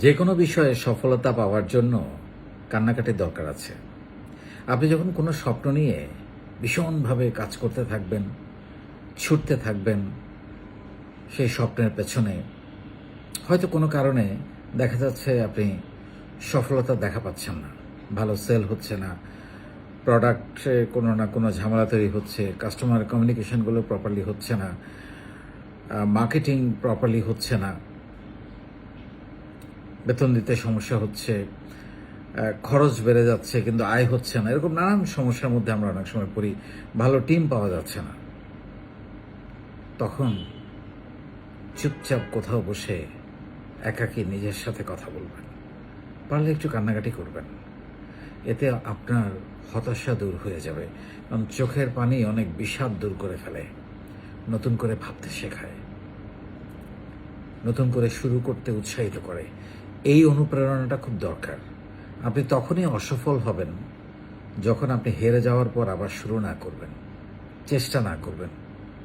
যে কোনো বিষয়ে সফলতা পাওয়ার জন্য কান্নাকাটির দরকার আছে। আপনি যখন কোনো স্বপ্ন নিয়ে ভীষণভাবে কাজ করতে থাকবেন, ছুটতে থাকবেন সেই স্বপ্নের পেছনে, হয়তো কোনো কারণে দেখা যাচ্ছে আপনি সফলতা দেখা পাচ্ছেন না, ভালো সেল হচ্ছে না, প্রোডাক্টে কোনো না কোনো ঝামেলা তৈরি হচ্ছে, কাস্টমার কমিউনিকেশনগুলো প্রপারলি হচ্ছে না, মার্কেটিং প্রপারলি হচ্ছে না, বেতন দিতে সমস্যা হচ্ছে, খরচ বেড়ে যাচ্ছে কিন্তু আয় হচ্ছে না, এরকম নানান সমস্যার মধ্যে আমরা অনেক সময় পড়ি, ভালো টিম পাওয়া যাচ্ছে না। তখন চুপচাপ কোথাও বসে একাকী নিজের সাথে কথা বলবেন, পারলে একটু কান্নাকাটি করবেন। এতে আপনার হতাশা দূর হয়ে যাবে, কারণ চোখের পানি অনেক বিষাদ দূর করে ফেলে, নতুন করে ভাবতে শেখায়, নতুন করে শুরু করতে উৎসাহিত করে। এই অনুপ্রেরণাটা খুব দরকার। আপনি তখনই অসফল হবেন যখন আপনি হেরে যাওয়ার পর আবার শুরু না করবেন, চেষ্টা না করবেন,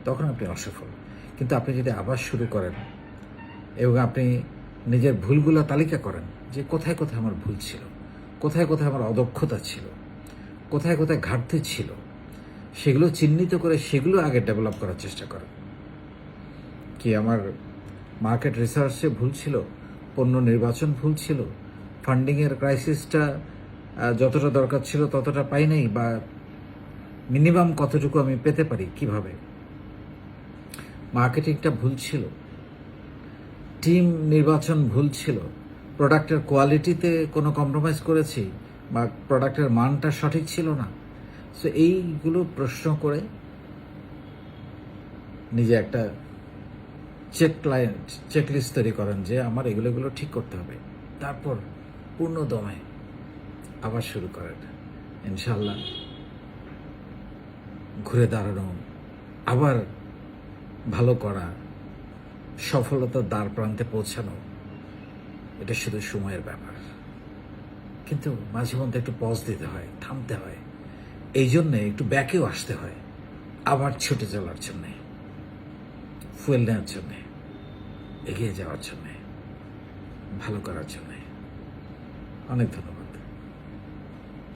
তখন আপনি অসফল। কিন্তু আপনি যদি আবার শুরু করেন এবং আপনি নিজের ভুলগুলো তালিকা করেন যে কোথায় কোথায় আমার ভুল ছিল, কোথায় কোথায় আমার অদক্ষতা ছিল, কোথায় কোথায় ঘাটতি ছিল, সেগুলো চিহ্নিত করে সেগুলো আগে ডেভেলপ করার চেষ্টা করেন। কি আমার মার্কেট রিসার্চে ভুল ছিল, পণ্য নির্বাচন ভুল ছিল, ফান্ডিংয়ের ক্রাইসিসটা যতটা দরকার ছিল ততটা পাই নাই, বা মিনিমাম কতটুকু আমি পেতে পারি কিভাবে, মার্কেটিংটা ভুল ছিল, টিম নির্বাচন ভুল ছিল, প্রোডাক্টের কোয়ালিটিতে কোনো কম্প্রোমাইজ করেছি, বা প্রোডাক্টের মানটা সঠিক ছিল না। সো এইগুলো প্রশ্ন করে নিজে একটা চেকলিস্ট তৈরি করেন যে আমার এগুলো ঠিক করতে হবে, তারপর পূর্ণ দমে আবার শুরু করেন। ইনশাল্লাহ ঘুরে দাঁড়ানো, আবার ভালো করা, সফলতার দ্বার প্রান্তে পৌঁছানো, এটা শুধু সময়ের ব্যাপার। কিন্তু মাঝে মধ্যে একটু পজ দিতে হয়, থামতে হয়, এই জন্যে একটু ব্যাকেও আসতে হয়, আবার ছুটে চলার জন্যে, ফুয়েল নেওয়ার জন্যে, এগিয়ে যাওয়ার জন্যে, ভালো করার জন্যে। অনেক ধন্যবাদ।